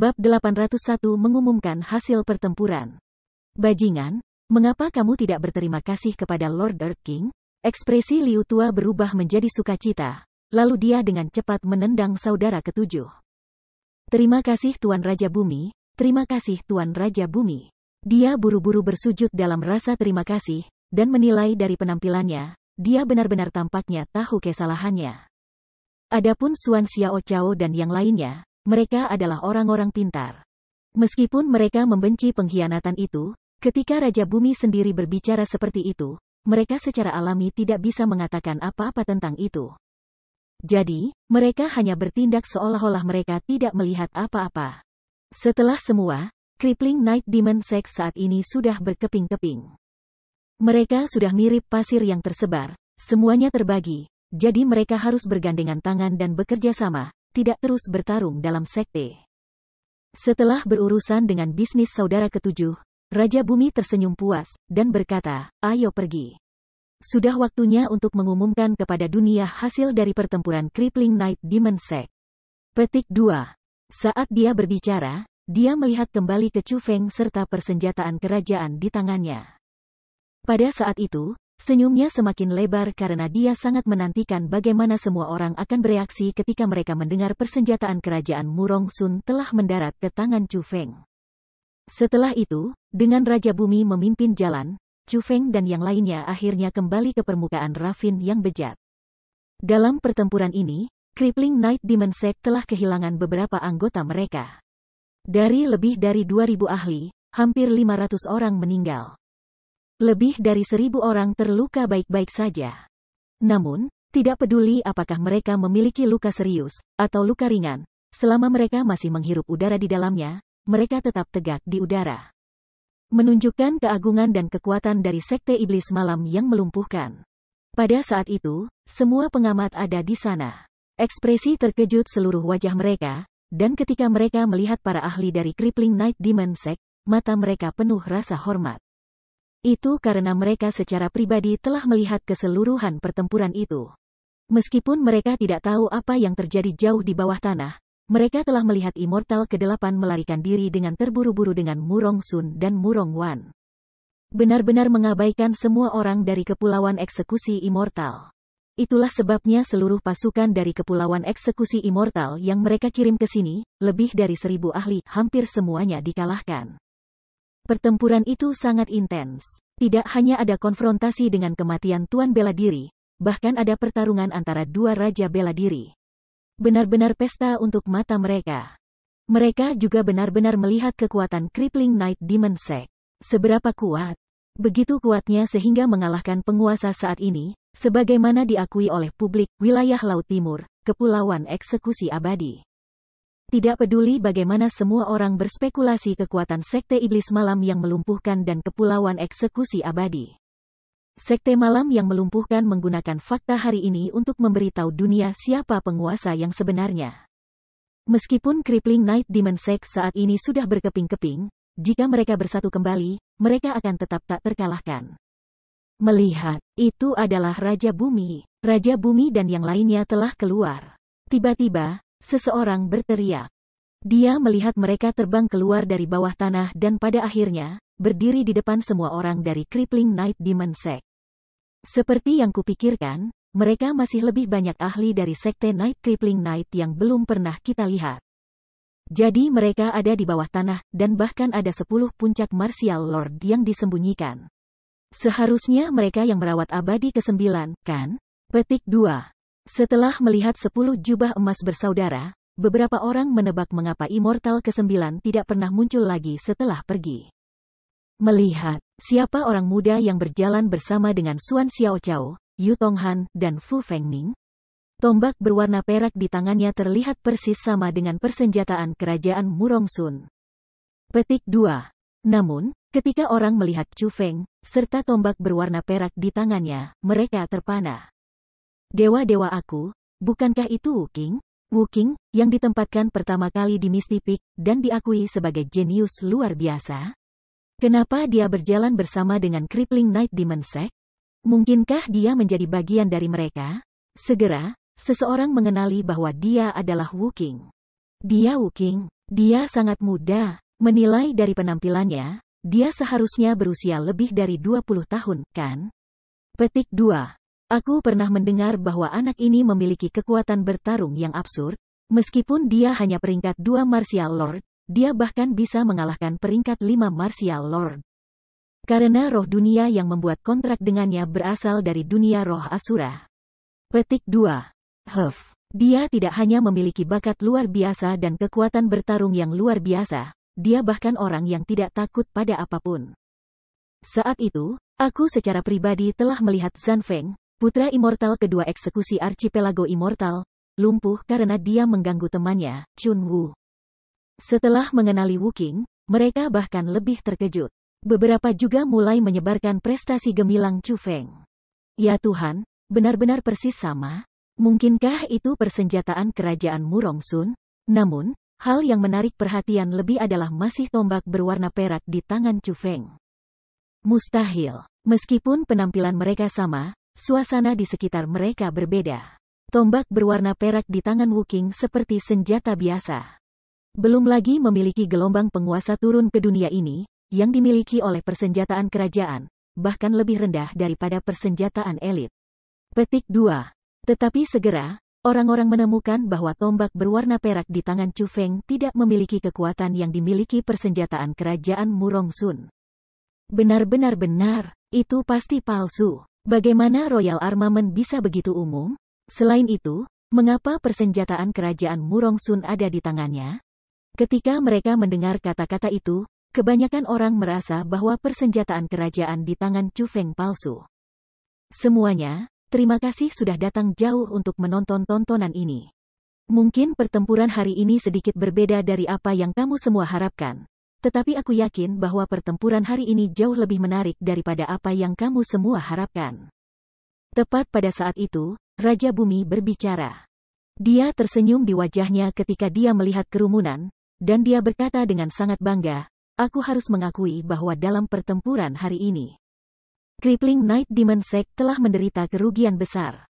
Bab 801 mengumumkan hasil pertempuran. Bajingan, mengapa kamu tidak berterima kasih kepada Lord Earth King? Ekspresi Liu Tua berubah menjadi sukacita, lalu dia dengan cepat menendang saudara ketujuh. Terima kasih Tuan Raja Bumi, terima kasih Tuan Raja Bumi. Dia buru-buru bersujud dalam rasa terima kasih, dan menilai dari penampilannya, dia benar-benar tampaknya tahu kesalahannya. Adapun Xuan Xiao Chao dan yang lainnya, mereka adalah orang-orang pintar. Meskipun mereka membenci pengkhianatan itu, ketika Raja Bumi sendiri berbicara seperti itu, mereka secara alami tidak bisa mengatakan apa-apa tentang itu. Jadi, mereka hanya bertindak seolah-olah mereka tidak melihat apa-apa. Setelah semua, Crippling Night Demon Sect saat ini sudah berkeping-keping. Mereka sudah mirip pasir yang tersebar, semuanya terbagi, jadi mereka harus bergandengan tangan dan bekerja sama, tidak terus bertarung dalam sekte. Setelah berurusan dengan bisnis saudara ketujuh, Raja Bumi tersenyum puas, dan berkata, ayo pergi. Sudah waktunya untuk mengumumkan kepada dunia hasil dari pertempuran Crippling Night Demon Sect. Petik 2. Saat dia berbicara, dia melihat kembali ke Chu Feng serta persenjataan kerajaan di tangannya. Pada saat itu, senyumnya semakin lebar karena dia sangat menantikan bagaimana semua orang akan bereaksi ketika mereka mendengar persenjataan kerajaan Murong Sun telah mendarat ke tangan Chu Feng. Setelah itu, dengan Raja Bumi memimpin jalan, Chu Feng dan yang lainnya akhirnya kembali ke permukaan Raffin yang bejat. Dalam pertempuran ini, Crippling Night Demon Sect telah kehilangan beberapa anggota mereka. Dari lebih dari 2.000 ahli, hampir 500 orang meninggal. Lebih dari 1.000 orang terluka baik-baik saja. Namun, tidak peduli apakah mereka memiliki luka serius atau luka ringan, selama mereka masih menghirup udara di dalamnya, mereka tetap tegak di udara. Menunjukkan keagungan dan kekuatan dari Sekte Iblis Malam yang melumpuhkan. Pada saat itu, semua pengamat ada di sana. Ekspresi terkejut seluruh wajah mereka, dan ketika mereka melihat para ahli dari Crippling Night Demon Sect, mata mereka penuh rasa hormat. Itu karena mereka secara pribadi telah melihat keseluruhan pertempuran itu. Meskipun mereka tidak tahu apa yang terjadi jauh di bawah tanah, mereka telah melihat Immortal ke-8 melarikan diri dengan terburu-buru dengan Murong Sun dan Murong Wan. Benar-benar mengabaikan semua orang dari Kepulauan Eksekusi Immortal. Itulah sebabnya seluruh pasukan dari Kepulauan Eksekusi Immortal yang mereka kirim ke sini, lebih dari 1.000 ahli, hampir semuanya dikalahkan. Pertempuran itu sangat intens. Tidak hanya ada konfrontasi dengan kematian Tuan Bela Diri, bahkan ada pertarungan antara dua Raja Bela Diri. Benar-benar pesta untuk mata mereka. Mereka juga benar-benar melihat kekuatan Crippling Night Demon Sect. Seberapa kuat? Begitu kuatnya sehingga mengalahkan penguasa saat ini, sebagaimana diakui oleh publik wilayah Laut Timur, Kepulauan Eksekusi Abadi. Tidak peduli bagaimana semua orang berspekulasi kekuatan Sekte Iblis Malam yang melumpuhkan dan Kepulauan Eksekusi Abadi. Sekte Malam yang melumpuhkan menggunakan fakta hari ini untuk memberitahu dunia siapa penguasa yang sebenarnya. Meskipun Crippling Night Demon Sect saat ini sudah berkeping-keping, jika mereka bersatu kembali, mereka akan tetap tak terkalahkan. Melihat, itu adalah Raja Bumi. Raja Bumi dan yang lainnya telah keluar. Tiba-tiba, seseorang berteriak. Dia melihat mereka terbang keluar dari bawah tanah dan pada akhirnya, berdiri di depan semua orang dari Crippling Night Demon Sect. Seperti yang kupikirkan, mereka masih lebih banyak ahli dari Sekte Night Crippling Night yang belum pernah kita lihat. Jadi mereka ada di bawah tanah, dan bahkan ada 10 puncak Martial Lord yang disembunyikan. Seharusnya mereka yang merawat abadi ke-9, kan? Petik 2. Setelah melihat 10 jubah emas bersaudara, beberapa orang menebak mengapa Immortal ke-9 tidak pernah muncul lagi setelah pergi. Melihat siapa orang muda yang berjalan bersama dengan Xuan Xiao Chao, Yu Tonghan, dan Fu Fengming. Tombak berwarna perak di tangannya terlihat persis sama dengan persenjataan kerajaan Murong Sun. Petik 2. Namun, ketika orang melihat Chu Feng, serta tombak berwarna perak di tangannya, mereka terpana. Dewa-dewa aku, bukankah itu Wu Qing? Wu Qing, yang ditempatkan pertama kali di Misty Peak, dan diakui sebagai jenius luar biasa? Kenapa dia berjalan bersama dengan Crippling Night Demon Sect? Mungkinkah dia menjadi bagian dari mereka? Segera, seseorang mengenali bahwa dia adalah Wu Qing. Dia Wu Qing, Dia sangat muda. Menilai dari penampilannya, dia seharusnya berusia lebih dari 20 tahun, kan? Petik 2. Aku pernah mendengar bahwa anak ini memiliki kekuatan bertarung yang absurd. Meskipun dia hanya peringkat 2 Martial Lord, dia bahkan bisa mengalahkan peringkat 5 Martial Lord. Karena roh dunia yang membuat kontrak dengannya berasal dari dunia roh Asura. Petik 2. Dia tidak hanya memiliki bakat luar biasa dan kekuatan bertarung yang luar biasa, dia bahkan orang yang tidak takut pada apapun. Saat itu, aku secara pribadi telah melihat Zanfeng, putra immortal kedua eksekusi Archipelago Immortal, lumpuh karena dia mengganggu temannya, Chun Wu. Setelah mengenali Wu Qing, mereka bahkan lebih terkejut. Beberapa juga mulai menyebarkan prestasi gemilang Chu Feng. Ya Tuhan, benar-benar persis sama. Mungkinkah itu persenjataan kerajaan Murongsun? Namun, hal yang menarik perhatian lebih adalah masih tombak berwarna perak di tangan Chu Feng. Mustahil. Meskipun penampilan mereka sama, suasana di sekitar mereka berbeda. Tombak berwarna perak di tangan Wu Qing seperti senjata biasa. Belum lagi memiliki gelombang penguasa turun ke dunia ini, yang dimiliki oleh persenjataan kerajaan, bahkan lebih rendah daripada persenjataan elit. Petik 2. Tetapi segera, orang-orang menemukan bahwa tombak berwarna perak di tangan Chu Feng tidak memiliki kekuatan yang dimiliki persenjataan kerajaan Murongsun. Benar-benar, itu pasti palsu. Bagaimana Royal Armament bisa begitu umum? Selain itu, mengapa persenjataan kerajaan Murongsun ada di tangannya? Ketika mereka mendengar kata-kata itu, kebanyakan orang merasa bahwa persenjataan kerajaan di tangan Chu Feng palsu. Semuanya, terima kasih sudah datang jauh untuk menonton tontonan ini. Mungkin pertempuran hari ini sedikit berbeda dari apa yang kamu semua harapkan. Tetapi aku yakin bahwa pertempuran hari ini jauh lebih menarik daripada apa yang kamu semua harapkan. Tepat pada saat itu, Raja Bumi berbicara. Dia tersenyum di wajahnya ketika dia melihat kerumunan, dan dia berkata dengan sangat bangga, aku harus mengakui bahwa dalam pertempuran hari ini, Crippling Night Demon Sect telah menderita kerugian besar.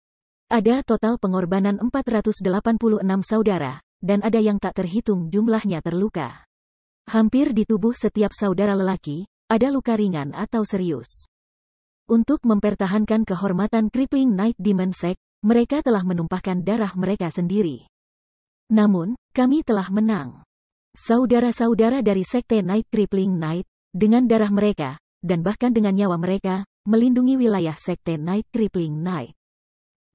Ada total pengorbanan 486 saudara, dan ada yang tak terhitung jumlahnya terluka. Hampir di tubuh setiap saudara lelaki, ada luka ringan atau serius. Untuk mempertahankan kehormatan Crippling Night Demon Sect, mereka telah menumpahkan darah mereka sendiri. Namun, kami telah menang. Saudara-saudara dari Sekte Night Crippling Night, dengan darah mereka, dan bahkan dengan nyawa mereka, melindungi wilayah Sekte Night Crippling Night.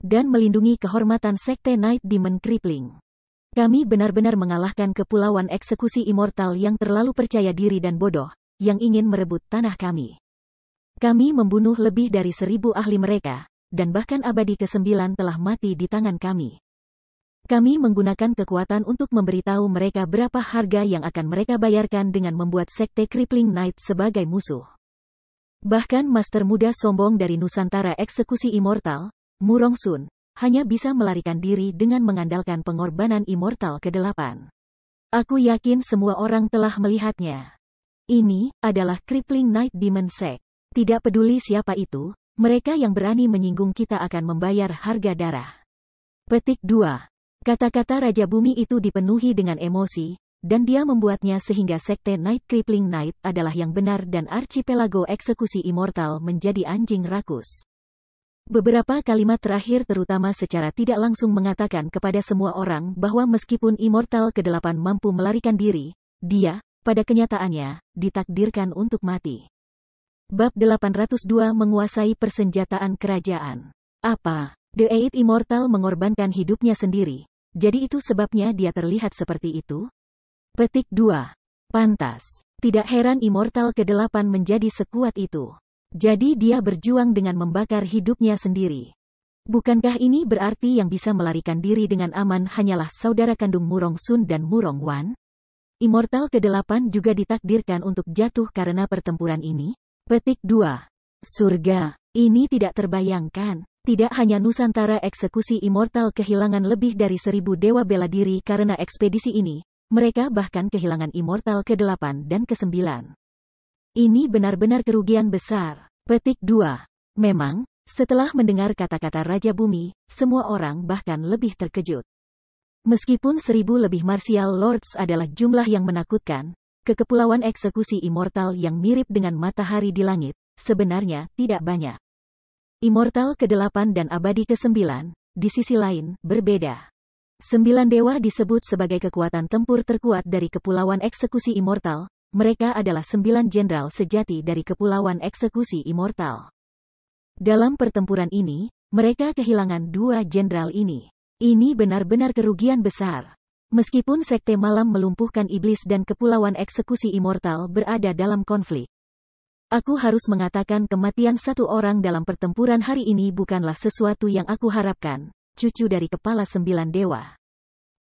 Dan melindungi kehormatan Sekte Night Demon Crippling. Kami benar-benar mengalahkan kepulauan eksekusi immortal yang terlalu percaya diri dan bodoh, yang ingin merebut tanah kami. Kami membunuh lebih dari 1000 ahli mereka, dan bahkan abadi ke-9 telah mati di tangan kami. Kami menggunakan kekuatan untuk memberitahu mereka berapa harga yang akan mereka bayarkan dengan membuat Sekte Crippling Night sebagai musuh. Bahkan Master Muda sombong dari Nusantara Eksekusi Immortal, Murongsun, hanya bisa melarikan diri dengan mengandalkan pengorbanan Immortal ke-8. Aku yakin semua orang telah melihatnya. Ini adalah Crippling Night Demon Sect. Tidak peduli siapa itu, mereka yang berani menyinggung kita akan membayar harga darah. Petik 2. Kata-kata Raja Bumi itu dipenuhi dengan emosi, dan dia membuatnya sehingga Sekte Night Crippling Night adalah yang benar dan Archipelago Eksekusi Immortal menjadi anjing rakus. Beberapa kalimat terakhir terutama secara tidak langsung mengatakan kepada semua orang bahwa meskipun Immortal ke-8 mampu melarikan diri, dia, pada kenyataannya, ditakdirkan untuk mati. Bab 802 menguasai persenjataan kerajaan. Apa? The Eight Immortal mengorbankan hidupnya sendiri, jadi itu sebabnya dia terlihat seperti itu? Petik 2. Pantas. Tidak heran Immortal ke-8 menjadi sekuat itu. Jadi dia berjuang dengan membakar hidupnya sendiri. Bukankah ini berarti yang bisa melarikan diri dengan aman hanyalah saudara kandung Murongsun dan Murongwan? Immortal ke-8 juga ditakdirkan untuk jatuh karena pertempuran ini? Petik 2. Surga. Ini tidak terbayangkan. Tidak hanya Nusantara Eksekusi Immortal kehilangan lebih dari 1000 dewa bela diri karena ekspedisi ini, mereka bahkan kehilangan Immortal ke-8 dan ke-9. Ini benar-benar kerugian besar. Petik 2. Memang, setelah mendengar kata-kata Raja Bumi, semua orang bahkan lebih terkejut. Meskipun 1000 lebih Martial Lords adalah jumlah yang menakutkan, kekepulauan eksekusi immortal yang mirip dengan matahari di langit, sebenarnya tidak banyak. Immortal ke-8 dan abadi ke-9, di sisi lain, berbeda. 9 dewa disebut sebagai kekuatan tempur terkuat dari kepulauan eksekusi immortal. Mereka adalah 9 jenderal sejati dari kepulauan eksekusi immortal. Dalam pertempuran ini, mereka kehilangan 2 jenderal ini. Ini benar-benar kerugian besar. Meskipun Sekte Malam melumpuhkan iblis dan kepulauan eksekusi immortal berada dalam konflik. Aku harus mengatakan kematian satu orang dalam pertempuran hari ini bukanlah sesuatu yang aku harapkan. Cucu dari kepala 9 dewa.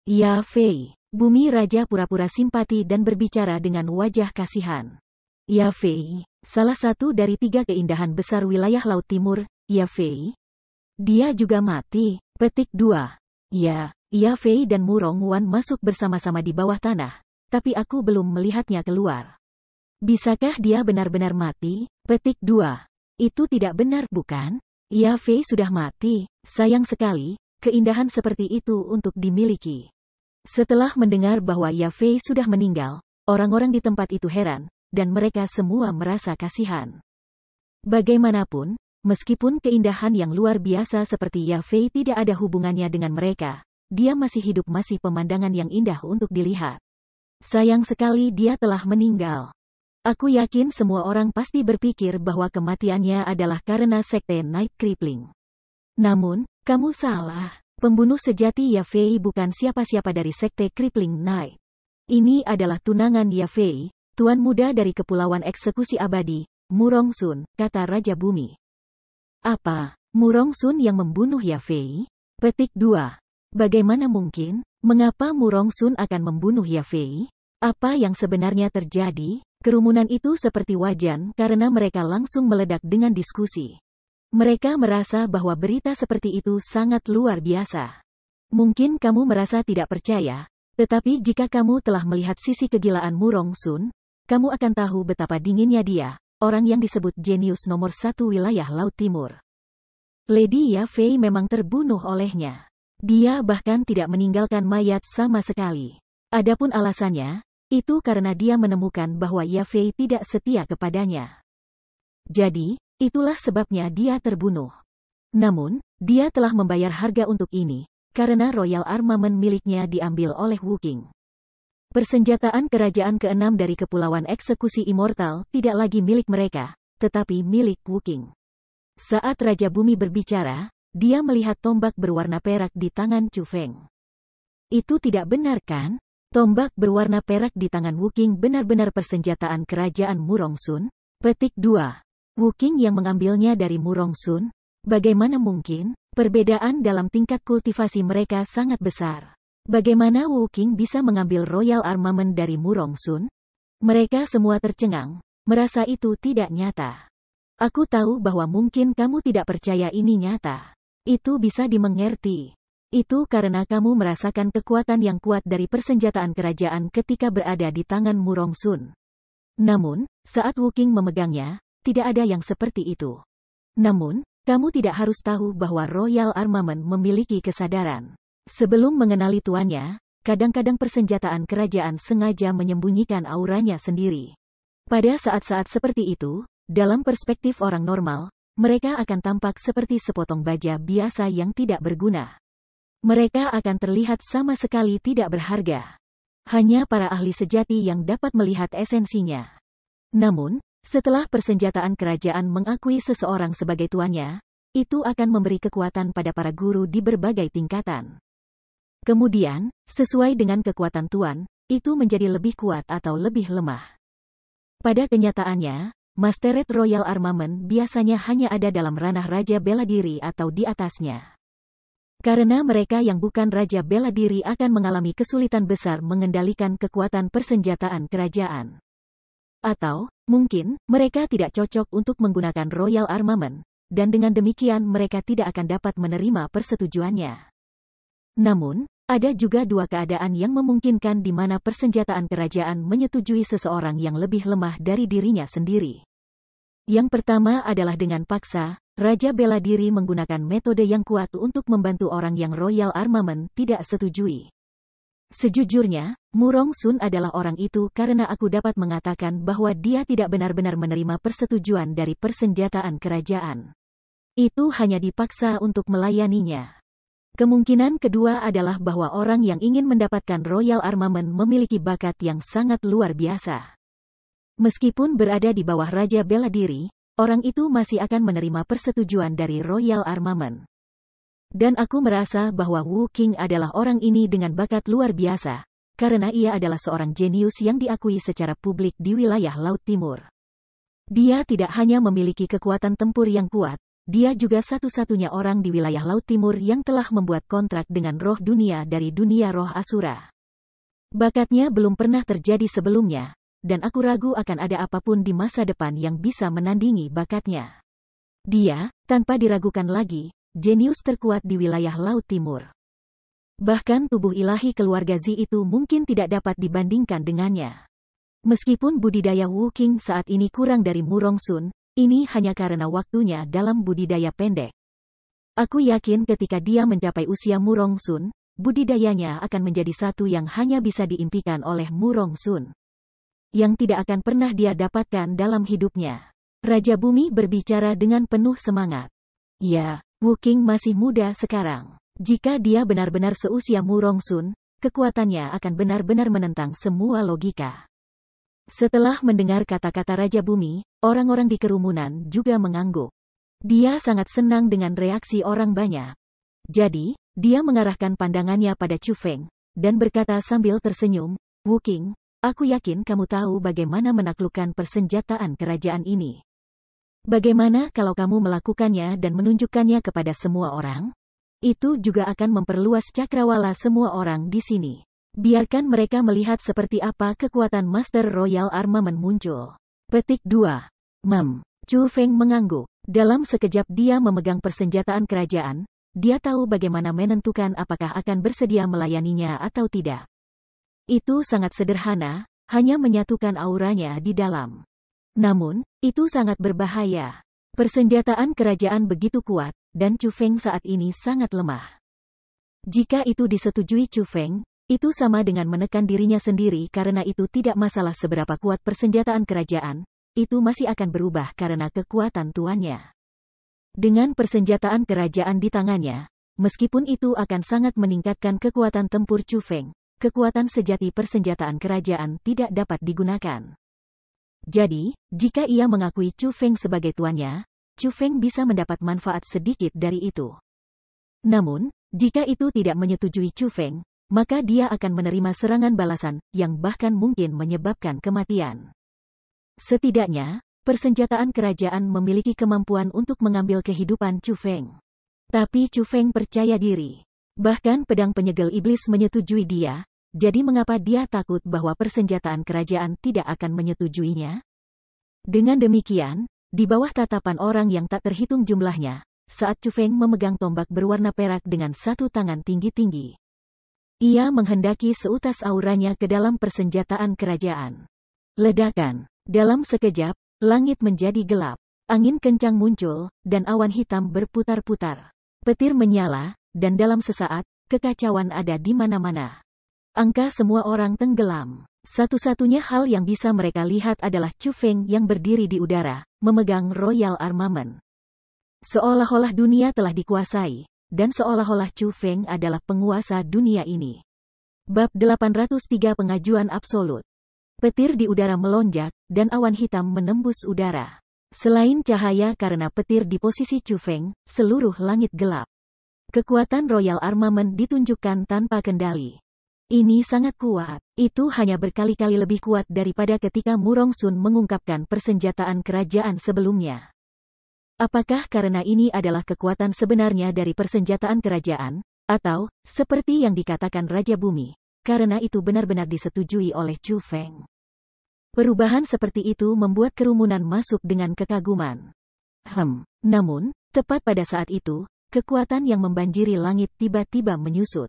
Ya Fei. Bumi Raja pura-pura simpati dan berbicara dengan wajah kasihan. Ya Fei, salah satu dari 3 keindahan besar wilayah Laut Timur, Ya Fei. Dia juga mati. Petik 2. Ya Fei dan Murong Wan masuk bersama-sama di bawah tanah, tapi aku belum melihatnya keluar. Bisakah dia benar-benar mati? Petik 2. Itu tidak benar, bukan? Ya Fei sudah mati. Sayang sekali, keindahan seperti itu untuk dimiliki. Setelah mendengar bahwa Ya Fei sudah meninggal, orang-orang di tempat itu heran, dan mereka semua merasa kasihan. Bagaimanapun, meskipun keindahan yang luar biasa seperti Ya Fei tidak ada hubungannya dengan mereka, dia masih hidup, masih pemandangan yang indah untuk dilihat. Sayang sekali dia telah meninggal. Aku yakin semua orang pasti berpikir bahwa kematiannya adalah karena Sekte Night Crippling. Namun, kamu salah. Pembunuh sejati Ya Fei bukan siapa-siapa dari Sekte Crippling Night. Ini adalah tunangan Ya Fei, tuan muda dari Kepulauan Eksekusi Abadi, Murong Sun, kata Raja Bumi. Apa? Murong Sun yang membunuh Ya Fei? Petik 2. Bagaimana mungkin? Mengapa Murong Sun akan membunuh Ya Fei? Apa yang sebenarnya terjadi? Kerumunan itu seperti wajan karena mereka langsung meledak dengan diskusi. Mereka merasa bahwa berita seperti itu sangat luar biasa. Mungkin kamu merasa tidak percaya, tetapi jika kamu telah melihat sisi kegilaan Murong Sun, kamu akan tahu betapa dinginnya dia, orang yang disebut jenius nomor 1 wilayah Laut Timur. Lady Ya Fei memang terbunuh olehnya. Dia bahkan tidak meninggalkan mayat sama sekali. Adapun alasannya, itu karena dia menemukan bahwa Ya Fei tidak setia kepadanya. Jadi, itulah sebabnya dia terbunuh. Namun, dia telah membayar harga untuk ini, karena Royal Armament miliknya diambil oleh Wu Qing. Persenjataan kerajaan ke-6 dari Kepulauan Eksekusi Immortal tidak lagi milik mereka, tetapi milik Wu Qing. Saat Raja Bumi berbicara, dia melihat tombak berwarna perak di tangan Chu Feng. Itu tidak benar kan? Tombak berwarna perak di tangan Wu Qing benar-benar persenjataan kerajaan Murong Sun? Petik 2. Wu Qing yang mengambilnya dari Murong Sun? Bagaimana mungkin? Perbedaan dalam tingkat kultivasi mereka sangat besar. Bagaimana Wu Qing bisa mengambil Royal Armament dari Murong Sun? Mereka semua tercengang, merasa itu tidak nyata. Aku tahu bahwa mungkin kamu tidak percaya ini nyata. Itu bisa dimengerti. Itu karena kamu merasakan kekuatan yang kuat dari persenjataan kerajaan ketika berada di tangan Murong Sun. Namun, saat Wu Qing memegangnya, tidak ada yang seperti itu. Namun, kamu tidak harus tahu bahwa Royal Armament memiliki kesadaran. Sebelum mengenali tuannya, kadang-kadang persenjataan kerajaan sengaja menyembunyikan auranya sendiri. Pada saat-saat seperti itu, dalam perspektif orang normal, mereka akan tampak seperti sepotong baja biasa yang tidak berguna. Mereka akan terlihat sama sekali tidak berharga. Hanya para ahli sejati yang dapat melihat esensinya. Namun, setelah persenjataan kerajaan mengakui seseorang sebagai tuannya, itu akan memberi kekuatan pada para guru di berbagai tingkatan. Kemudian, sesuai dengan kekuatan tuan, itu menjadi lebih kuat atau lebih lemah. Pada kenyataannya, Mastered Royal Armament biasanya hanya ada dalam ranah Raja Bela Diri atau di atasnya. Karena mereka yang bukan Raja Bela Diri akan mengalami kesulitan besar mengendalikan kekuatan persenjataan kerajaan. Atau, mungkin, mereka tidak cocok untuk menggunakan Royal Armament, dan dengan demikian mereka tidak akan dapat menerima persetujuannya. Namun, ada juga dua keadaan yang memungkinkan di mana persenjataan kerajaan menyetujui seseorang yang lebih lemah dari dirinya sendiri. Yang pertama adalah dengan paksa, Raja Bela Diri menggunakan metode yang kuat untuk membantu orang yang Royal Armament tidak setujui. Sejujurnya, Murong Sun adalah orang itu karena aku dapat mengatakan bahwa dia tidak benar-benar menerima persetujuan dari persenjataan kerajaan. Itu hanya dipaksa untuk melayaninya. Kemungkinan kedua adalah bahwa orang yang ingin mendapatkan Royal Armament memiliki bakat yang sangat luar biasa. Meskipun berada di bawah Raja Bela Diri, orang itu masih akan menerima persetujuan dari Royal Armament. Dan aku merasa bahwa Wu Qing adalah orang ini dengan bakat luar biasa, karena ia adalah seorang jenius yang diakui secara publik di wilayah Laut Timur. Dia tidak hanya memiliki kekuatan tempur yang kuat, dia juga satu-satunya orang di wilayah Laut Timur yang telah membuat kontrak dengan roh dunia dari dunia roh Asura. Bakatnya belum pernah terjadi sebelumnya, dan aku ragu akan ada apapun di masa depan yang bisa menandingi bakatnya. Dia, tanpa diragukan lagi, jenius terkuat di wilayah Laut Timur. Bahkan tubuh ilahi keluarga Zi itu mungkin tidak dapat dibandingkan dengannya. Meskipun budidaya Wu Qing saat ini kurang dari Murong Sun, ini hanya karena waktunya dalam budidaya pendek. Aku yakin ketika dia mencapai usia Murong Sun, budidayanya akan menjadi satu yang hanya bisa diimpikan oleh Murong Sun. Yang tidak akan pernah dia dapatkan dalam hidupnya. Raja Bumi berbicara dengan penuh semangat. Ya, Wu Qing masih muda sekarang. Jika dia benar-benar seusia Murong Sun, kekuatannya akan benar-benar menentang semua logika. Setelah mendengar kata-kata Raja Bumi, orang-orang di kerumunan juga mengangguk. Dia sangat senang dengan reaksi orang banyak. Jadi, dia mengarahkan pandangannya pada Chu Feng, dan berkata sambil tersenyum, Wu Qing, aku yakin kamu tahu bagaimana menaklukkan persenjataan kerajaan ini. Bagaimana kalau kamu melakukannya dan menunjukkannya kepada semua orang? Itu juga akan memperluas cakrawala semua orang di sini. Biarkan mereka melihat seperti apa kekuatan Master Royal Armament muncul. Petik 2. Chu Feng mengangguk. Dalam sekejap dia memegang persenjataan kerajaan, dia tahu bagaimana menentukan apakah akan bersedia melayaninya atau tidak. Itu sangat sederhana, hanya menyatukan auranya di dalam. Namun, itu sangat berbahaya. Persenjataan kerajaan begitu kuat, dan Chu Feng saat ini sangat lemah. Jika itu disetujui Chu Feng, itu sama dengan menekan dirinya sendiri karena itu tidak masalah seberapa kuat persenjataan kerajaan, itu masih akan berubah karena kekuatan tuannya. Dengan persenjataan kerajaan di tangannya, meskipun itu akan sangat meningkatkan kekuatan tempur Chu Feng, kekuatan sejati persenjataan kerajaan tidak dapat digunakan. Jadi, jika ia mengakui Chu Feng sebagai tuannya, Chu Feng bisa mendapat manfaat sedikit dari itu. Namun, jika itu tidak menyetujui Chu Feng, maka dia akan menerima serangan balasan, yang bahkan mungkin menyebabkan kematian. Setidaknya, persenjataan kerajaan memiliki kemampuan untuk mengambil kehidupan Chu Feng. Tapi Chu Feng percaya diri. Bahkan pedang penyegel iblis menyetujui dia, jadi mengapa dia takut bahwa persenjataan kerajaan tidak akan menyetujuinya? Dengan demikian, di bawah tatapan orang yang tak terhitung jumlahnya, saat Chu Feng memegang tombak berwarna perak dengan satu tangan tinggi-tinggi, ia menghendaki seutas auranya ke dalam persenjataan kerajaan. Ledakan. Dalam sekejap, langit menjadi gelap. Angin kencang muncul, dan awan hitam berputar-putar. Petir menyala, dan dalam sesaat, kekacauan ada di mana-mana. Angka semua orang tenggelam. Satu-satunya hal yang bisa mereka lihat adalah Chu Feng yang berdiri di udara, memegang Royal Armament. Seolah-olah dunia telah dikuasai, dan seolah-olah Chu Feng adalah penguasa dunia ini. Bab 803 Pengajuan Absolut. Petir di udara melonjak, dan awan hitam menembus udara. Selain cahaya karena petir di posisi Chu Feng, seluruh langit gelap. Kekuatan Royal Armament ditunjukkan tanpa kendali. Ini sangat kuat. Itu hanya berkali-kali lebih kuat daripada ketika Murong Sun mengungkapkan persenjataan kerajaan sebelumnya. Apakah karena ini adalah kekuatan sebenarnya dari persenjataan kerajaan, atau, seperti yang dikatakan Raja Bumi, karena itu benar-benar disetujui oleh Chu Feng? Perubahan seperti itu membuat kerumunan masuk dengan kekaguman. Namun, tepat pada saat itu, kekuatan yang membanjiri langit tiba-tiba menyusut.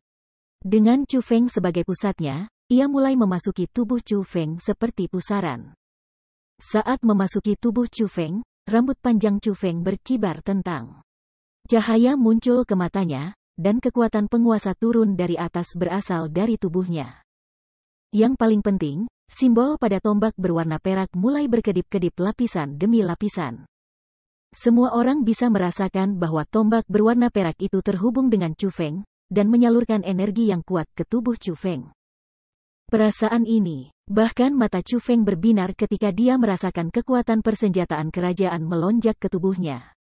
Dengan Chu Feng sebagai pusatnya, ia mulai memasuki tubuh Chu Feng seperti pusaran. Saat memasuki tubuh Chu Feng, rambut panjang Chu Feng berkibar tentang. Cahaya muncul ke matanya, dan kekuatan penguasa turun dari atas berasal dari tubuhnya. Yang paling penting, simbol pada tombak berwarna perak mulai berkedip-kedip lapisan demi lapisan. Semua orang bisa merasakan bahwa tombak berwarna perak itu terhubung dengan Chu Feng, dan menyalurkan energi yang kuat ke tubuh Chu Feng. Perasaan ini, bahkan mata Chu Feng berbinar ketika dia merasakan kekuatan persenjataan kerajaan melonjak ke tubuhnya.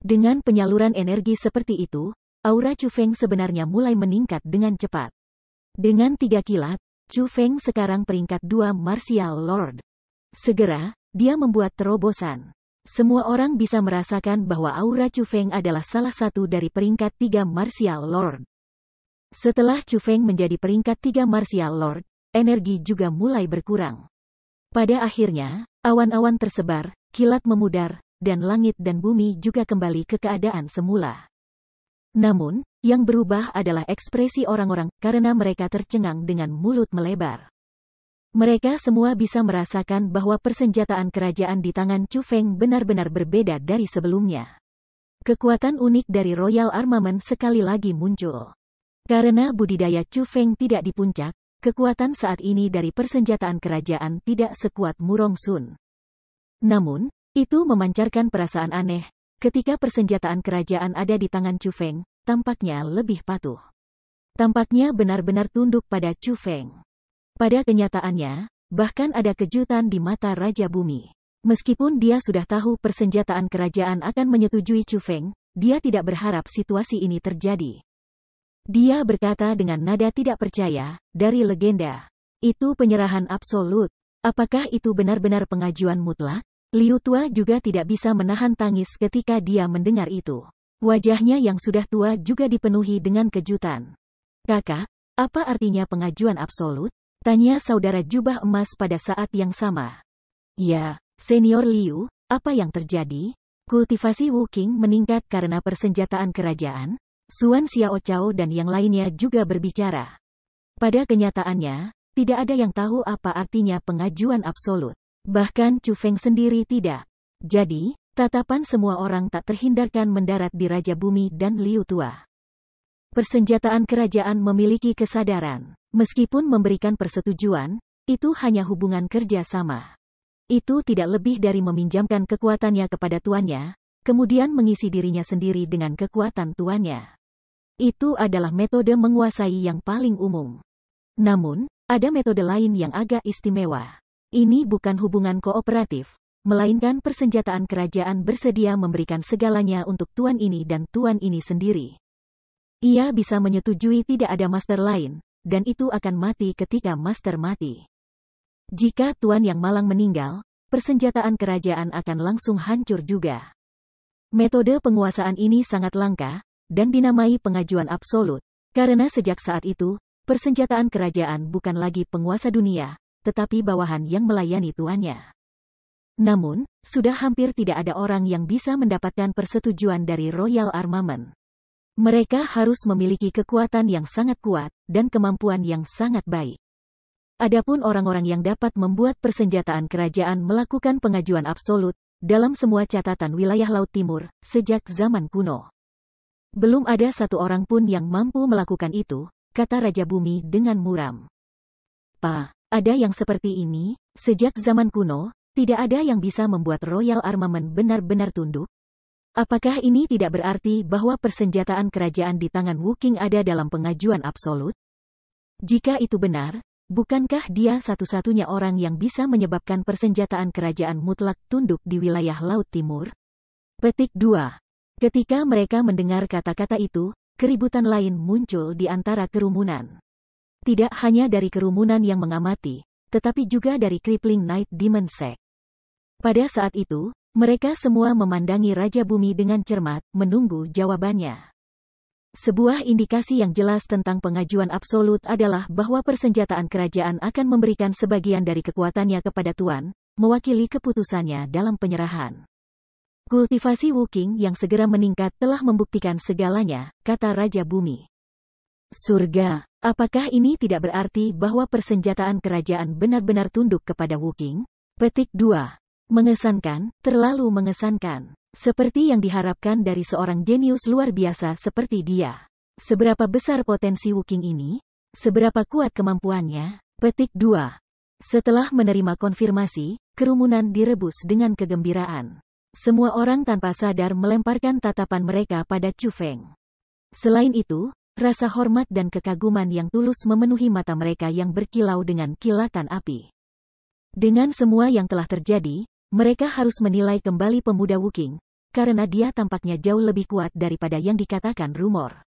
Dengan penyaluran energi seperti itu, aura Chu Feng sebenarnya mulai meningkat dengan cepat. Dengan 3 kilat, Chu Feng sekarang peringkat 2 Martial Lord. Segera, dia membuat terobosan. Semua orang bisa merasakan bahwa aura Chu Feng adalah salah satu dari peringkat 3 Martial Lord. Setelah Chu Feng menjadi peringkat 3 Martial Lord, energi juga mulai berkurang. Pada akhirnya, awan-awan tersebar, kilat memudar, dan langit dan bumi juga kembali ke keadaan semula. Namun, yang berubah adalah ekspresi orang-orang karena mereka tercengang dengan mulut melebar. Mereka semua bisa merasakan bahwa persenjataan kerajaan di tangan Chu Feng benar-benar berbeda dari sebelumnya. Kekuatan unik dari Royal Armament sekali lagi muncul. Karena budidaya Chu Feng tidak di puncak, kekuatan saat ini dari persenjataan kerajaan tidak sekuat Murong Sun. Namun, itu memancarkan perasaan aneh. Ketika persenjataan kerajaan ada di tangan Chu Feng, tampaknya lebih patuh. Tampaknya benar-benar tunduk pada Chu Feng. Pada kenyataannya, bahkan ada kejutan di mata Raja Bumi. Meskipun dia sudah tahu persenjataan kerajaan akan menyetujui Chu Feng, dia tidak berharap situasi ini terjadi. Dia berkata dengan nada tidak percaya, dari legenda. Itu penyerahan absolut. Apakah itu benar-benar pengajuan mutlak? Liu Tua juga tidak bisa menahan tangis ketika dia mendengar itu. Wajahnya yang sudah tua juga dipenuhi dengan kejutan. Kakak, apa artinya pengajuan absolut? Tanya saudara jubah emas pada saat yang sama. Ya, Senior Liu, apa yang terjadi? Kultivasi Wu Qing meningkat karena persenjataan kerajaan. Suan Xiao Chao dan yang lainnya juga berbicara. Pada kenyataannya, tidak ada yang tahu apa artinya pengajuan absolut. Bahkan Chu Feng sendiri tidak. Jadi, tatapan semua orang tak terhindarkan mendarat di Raja Bumi dan Liu Tua. Persenjataan kerajaan memiliki kesadaran. Meskipun memberikan persetujuan, itu hanya hubungan kerja sama. Itu tidak lebih dari meminjamkan kekuatannya kepada tuannya, kemudian mengisi dirinya sendiri dengan kekuatan tuannya. Itu adalah metode menguasai yang paling umum. Namun, ada metode lain yang agak istimewa. Ini bukan hubungan kooperatif, melainkan persenjataan kerajaan bersedia memberikan segalanya untuk tuan ini dan tuan ini sendiri. Ia bisa menyetujui tidak ada master lain, dan itu akan mati ketika master mati. Jika tuan yang malang meninggal, persenjataan kerajaan akan langsung hancur juga. Metode penguasaan ini sangat langka, dan dinamai pengajuan absolut, karena sejak saat itu, persenjataan kerajaan bukan lagi penguasa dunia, tetapi bawahan yang melayani tuannya. Namun, sudah hampir tidak ada orang yang bisa mendapatkan persetujuan dari Royal Armament. Mereka harus memiliki kekuatan yang sangat kuat, dan kemampuan yang sangat baik. Adapun orang-orang yang dapat membuat persenjataan kerajaan melakukan pengajuan absolut, dalam semua catatan wilayah Laut Timur, sejak zaman kuno. Belum ada satu orang pun yang mampu melakukan itu, kata Raja Bumi dengan muram. Ada yang seperti ini, sejak zaman kuno, tidak ada yang bisa membuat Royal Armament benar-benar tunduk. Apakah ini tidak berarti bahwa persenjataan kerajaan di tangan Wu Qing ada dalam pengajuan absolut? Jika itu benar, bukankah dia satu-satunya orang yang bisa menyebabkan persenjataan kerajaan mutlak tunduk di wilayah Laut Timur? Petik 2. Ketika mereka mendengar kata-kata itu, keributan lain muncul di antara kerumunan. Tidak hanya dari kerumunan yang mengamati, tetapi juga dari Crippling Night Demon Sect. Pada saat itu, mereka semua memandangi Raja Bumi dengan cermat, menunggu jawabannya. Sebuah indikasi yang jelas tentang pengajuan absolut adalah bahwa persenjataan kerajaan akan memberikan sebagian dari kekuatannya kepada tuan, mewakili keputusannya dalam penyerahan. Kultivasi Wu Qing yang segera meningkat telah membuktikan segalanya, kata Raja Bumi. Surga, apakah ini tidak berarti bahwa persenjataan kerajaan benar-benar tunduk kepada Wu Qing? Petik 2. Mengesankan, terlalu mengesankan. Seperti yang diharapkan dari seorang jenius luar biasa seperti dia. Seberapa besar potensi Wuking ini? Seberapa kuat kemampuannya? Petik 2. Setelah menerima konfirmasi, kerumunan direbus dengan kegembiraan. Semua orang tanpa sadar melemparkan tatapan mereka pada Chu Feng. Selain itu, rasa hormat dan kekaguman yang tulus memenuhi mata mereka yang berkilau dengan kilatan api. Dengan semua yang telah terjadi, mereka harus menilai kembali pemuda Wuking, karena dia tampaknya jauh lebih kuat daripada yang dikatakan rumor.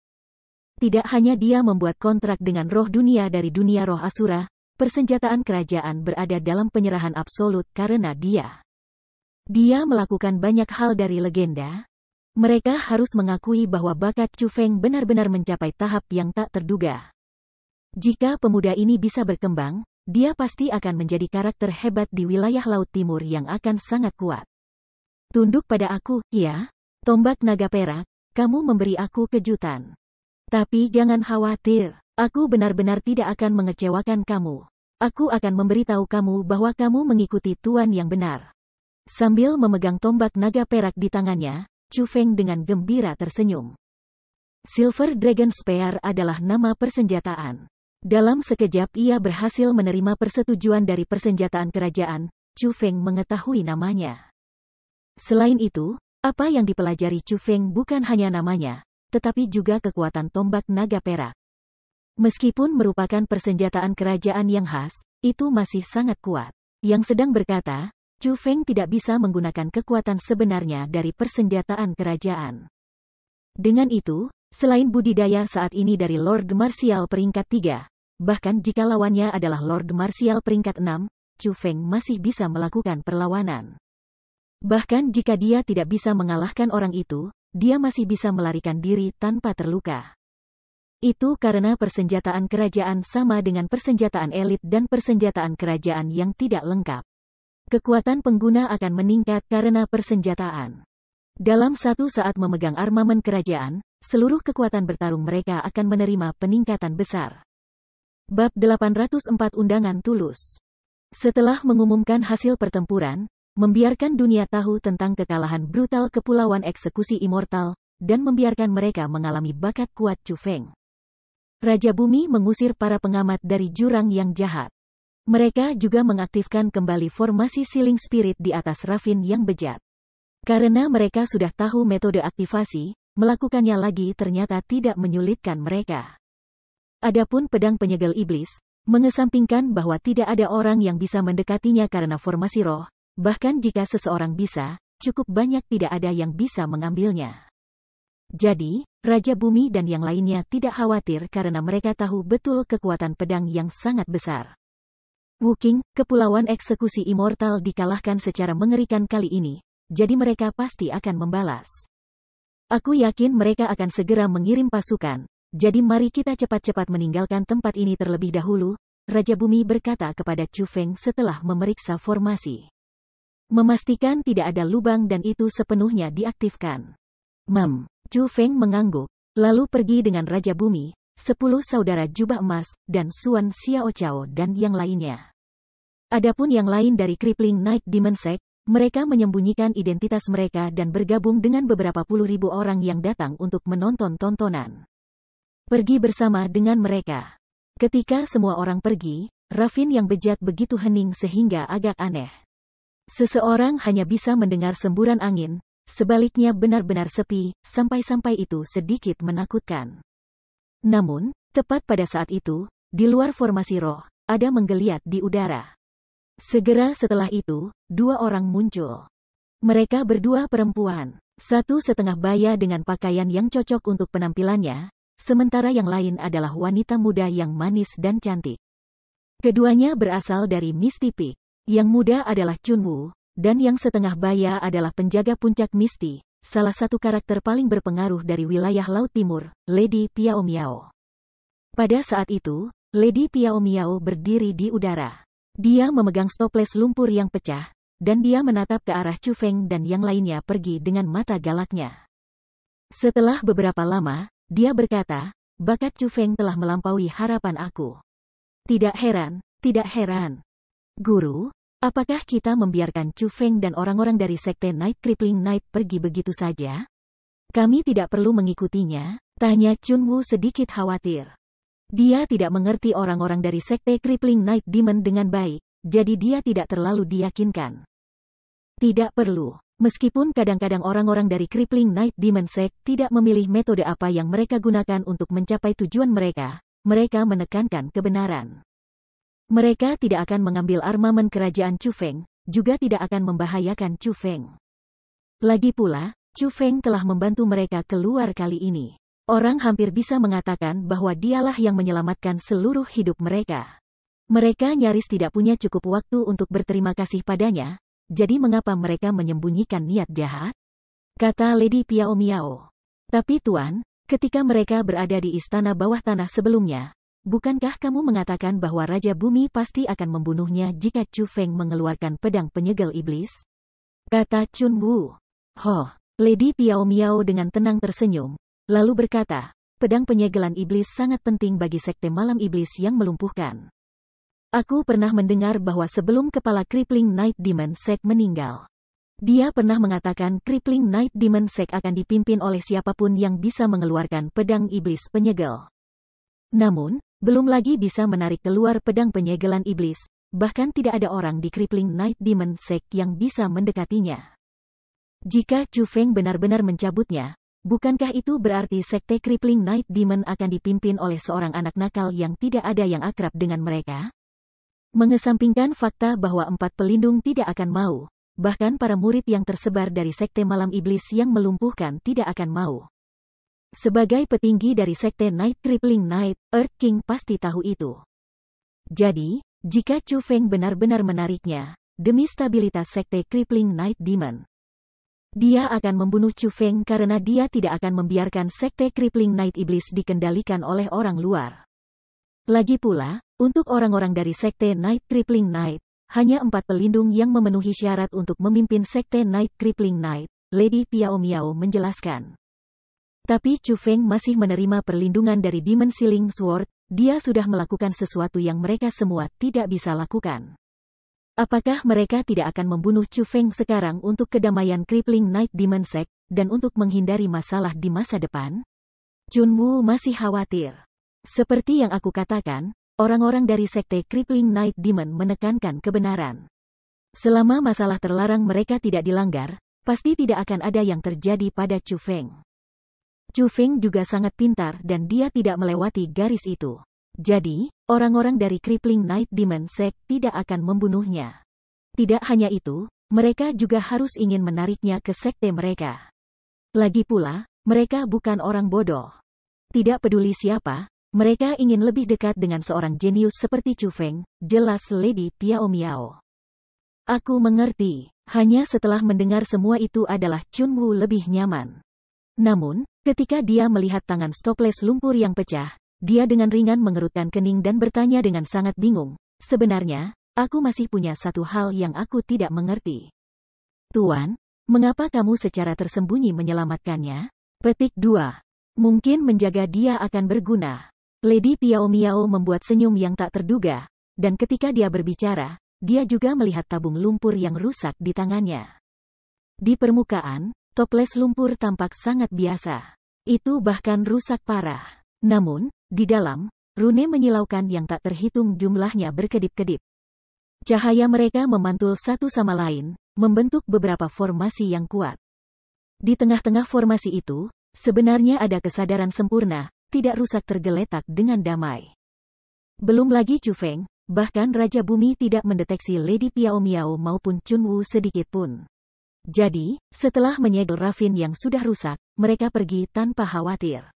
Tidak hanya dia membuat kontrak dengan roh dunia dari dunia roh Asura, persenjataan kerajaan berada dalam penyerahan absolut karena dia. Dia melakukan banyak hal dari legenda. Mereka harus mengakui bahwa bakat Chu Feng benar-benar mencapai tahap yang tak terduga. Jika pemuda ini bisa berkembang, dia pasti akan menjadi karakter hebat di wilayah Laut Timur yang akan sangat kuat. Tunduk pada aku, ya? Tombak naga perak, kamu memberi aku kejutan. Tapi jangan khawatir, aku benar-benar tidak akan mengecewakan kamu. Aku akan memberitahu kamu bahwa kamu mengikuti tuan yang benar. Sambil memegang tombak naga perak di tangannya, Chu Feng dengan gembira tersenyum. Silver Dragon Spear adalah nama persenjataan. Dalam sekejap ia berhasil menerima persetujuan dari persenjataan kerajaan, Chu Feng mengetahui namanya. Selain itu, apa yang dipelajari Chu Feng bukan hanya namanya, tetapi juga kekuatan tombak naga perak. Meskipun merupakan persenjataan kerajaan yang khas, itu masih sangat kuat. Yang sedang berkata, Chu Feng tidak bisa menggunakan kekuatan sebenarnya dari persenjataan kerajaan. Dengan itu, selain budidaya saat ini dari Lord Martial peringkat 3, bahkan jika lawannya adalah Lord Martial peringkat 6, Chu Feng masih bisa melakukan perlawanan. Bahkan jika dia tidak bisa mengalahkan orang itu, dia masih bisa melarikan diri tanpa terluka. Itu karena persenjataan kerajaan sama dengan persenjataan elit dan persenjataan kerajaan yang tidak lengkap. Kekuatan pengguna akan meningkat karena persenjataan. Dalam satu saat memegang armamen kerajaan, seluruh kekuatan bertarung mereka akan menerima peningkatan besar. Bab 804 Undangan Tulus. Setelah mengumumkan hasil pertempuran, membiarkan dunia tahu tentang kekalahan brutal Kepulauan Eksekusi Immortal, dan membiarkan mereka mengalami bakat kuat Chu Feng. Raja Bumi mengusir para pengamat dari jurang yang jahat. Mereka juga mengaktifkan kembali formasi Sealing Spirit di atas Raffin yang bejat. Karena mereka sudah tahu metode aktivasi, melakukannya lagi ternyata tidak menyulitkan mereka. Adapun pedang penyegel iblis, mengesampingkan bahwa tidak ada orang yang bisa mendekatinya karena formasi roh, bahkan jika seseorang bisa, cukup banyak tidak ada yang bisa mengambilnya. Jadi, Raja Bumi dan yang lainnya tidak khawatir karena mereka tahu betul kekuatan pedang yang sangat besar. Wuking, Kepulauan Eksekusi Immortal dikalahkan secara mengerikan kali ini, jadi mereka pasti akan membalas. Aku yakin mereka akan segera mengirim pasukan, jadi mari kita cepat-cepat meninggalkan tempat ini terlebih dahulu, Raja Bumi berkata kepada Chu Feng setelah memeriksa formasi. Memastikan tidak ada lubang dan itu sepenuhnya diaktifkan. Chu Feng mengangguk, lalu pergi dengan Raja Bumi, 10 saudara jubah emas, dan Suan Xiaochao dan yang lainnya. Adapun yang lain dari Crippling Night Demon Sect, mereka menyembunyikan identitas mereka dan bergabung dengan beberapa puluh ribu orang yang datang untuk menonton tontonan. Pergi bersama dengan mereka. Ketika semua orang pergi, Raffin yang bejat begitu hening sehingga agak aneh. Seseorang hanya bisa mendengar semburan angin, sebaliknya benar-benar sepi, sampai-sampai itu sedikit menakutkan. Namun, tepat pada saat itu, di luar formasi roh, ada menggeliat di udara. Segera setelah itu, 2 orang muncul. Mereka berdua perempuan, satu setengah baya dengan pakaian yang cocok untuk penampilannya, sementara yang lain adalah wanita muda yang manis dan cantik. Keduanya berasal dari Misty Peak. Yang muda adalah Chunwu, dan yang setengah baya adalah penjaga puncak Misty, salah satu karakter paling berpengaruh dari wilayah Laut Timur, Lady Piao Miao. Pada saat itu, Lady Piao Miao berdiri di udara. Dia memegang stoples lumpur yang pecah, dan dia menatap ke arah Chu Feng dan yang lainnya pergi dengan mata galaknya. Setelah beberapa lama, dia berkata, bakat Chu Feng telah melampaui harapan aku. Tidak heran, tidak heran. Guru, apakah kita membiarkan Chu Feng dan orang-orang dari Sekte Night Crippling Night pergi begitu saja? Kami tidak perlu mengikutinya, Tanya Chunwoo sedikit khawatir. Dia tidak mengerti orang-orang dari sekte Crippling Night Demon dengan baik, jadi dia tidak terlalu diyakinkan. Tidak perlu. Meskipun kadang-kadang orang-orang dari Crippling Night Demon Sect tidak memilih metode apa yang mereka gunakan untuk mencapai tujuan mereka menekankan kebenaran. Mereka tidak akan mengambil armamen kerajaan Chu Feng, juga tidak akan membahayakan Chu Feng. Lagi pula, Chu Feng telah membantu mereka keluar kali ini. Orang hampir bisa mengatakan bahwa dialah yang menyelamatkan seluruh hidup mereka. Mereka nyaris tidak punya cukup waktu untuk berterima kasih padanya, jadi mengapa mereka menyembunyikan niat jahat? Kata Lady Piao Miao. Tapi Tuan, ketika mereka berada di istana bawah tanah sebelumnya, bukankah kamu mengatakan bahwa Raja Bumi pasti akan membunuhnya jika Chu Feng mengeluarkan pedang penyegel iblis? Kata Chunwoo. Hoh, Lady Piao Miao dengan tenang tersenyum, lalu berkata, pedang penyegelan iblis sangat penting bagi sekte malam iblis yang melumpuhkan. Aku pernah mendengar bahwa sebelum kepala Crippling Night Demon Sect meninggal, dia pernah mengatakan Crippling Night Demon Sect akan dipimpin oleh siapapun yang bisa mengeluarkan pedang iblis penyegel. Namun, belum lagi bisa menarik keluar pedang penyegelan iblis, bahkan tidak ada orang di Crippling Night Demon Sect yang bisa mendekatinya. Jika Chu Feng benar-benar mencabutnya, bukankah itu berarti sekte Crippling Night Demon akan dipimpin oleh seorang anak nakal yang tidak ada yang akrab dengan mereka? Mengesampingkan fakta bahwa 4 pelindung tidak akan mau, bahkan para murid yang tersebar dari sekte malam iblis yang melumpuhkan tidak akan mau. Sebagai petinggi dari sekte Night Crippling Night, Earth King pasti tahu itu. Jadi, jika Chu Feng benar-benar menariknya, demi stabilitas sekte Crippling Night Demon, dia akan membunuh Chu Feng karena dia tidak akan membiarkan sekte Crippling Night Iblis dikendalikan oleh orang luar. Lagi pula, untuk orang-orang dari sekte Night Crippling Night, hanya 4 pelindung yang memenuhi syarat untuk memimpin sekte Night Crippling Night, Lady Piao Miao menjelaskan. Tapi Chu Feng masih menerima perlindungan dari Demon Sealing Sword, dia sudah melakukan sesuatu yang mereka semua tidak bisa lakukan. Apakah mereka tidak akan membunuh Chu Feng sekarang untuk kedamaian Crippling Night Demon Sect, dan untuk menghindari masalah di masa depan? Chunwoo masih khawatir. Seperti yang aku katakan, orang-orang dari sekte Crippling Night Demon menekankan kebenaran. Selama masalah terlarang mereka tidak dilanggar, pasti tidak akan ada yang terjadi pada Chu Feng. Chu Feng juga sangat pintar dan dia tidak melewati garis itu. Jadi, orang-orang dari Crippling Night Demon Sect tidak akan membunuhnya. Tidak hanya itu, mereka juga harus ingin menariknya ke sekte mereka. Lagi pula, mereka bukan orang bodoh. Tidak peduli siapa, mereka ingin lebih dekat dengan seorang jenius seperti Chu Feng, jelas Lady Piao Miao. Aku mengerti, hanya setelah mendengar semua itu adalah Chunwoo lebih nyaman. Namun, ketika dia melihat tangan stoples lumpur yang pecah, dia dengan ringan mengerutkan kening dan bertanya dengan sangat bingung, sebenarnya, aku masih punya satu hal yang aku tidak mengerti. Tuan, mengapa kamu secara tersembunyi menyelamatkannya? Petik 2. Mungkin menjaga dia akan berguna. Lady Piao Miao membuat senyum yang tak terduga, dan ketika dia berbicara, dia juga melihat tabung lumpur yang rusak di tangannya. Di permukaan, toples lumpur tampak sangat biasa. Itu bahkan rusak parah. Namun, di dalam, rune menyilaukan yang tak terhitung jumlahnya berkedip-kedip. Cahaya mereka memantul satu sama lain, membentuk beberapa formasi yang kuat. Di tengah-tengah formasi itu, sebenarnya ada kesadaran sempurna, tidak rusak tergeletak dengan damai. Belum lagi Chu Feng, bahkan Raja Bumi tidak mendeteksi Lady Piao Miao maupun Chunwoo sedikit pun. Jadi, setelah menyegel Raffin yang sudah rusak, mereka pergi tanpa khawatir.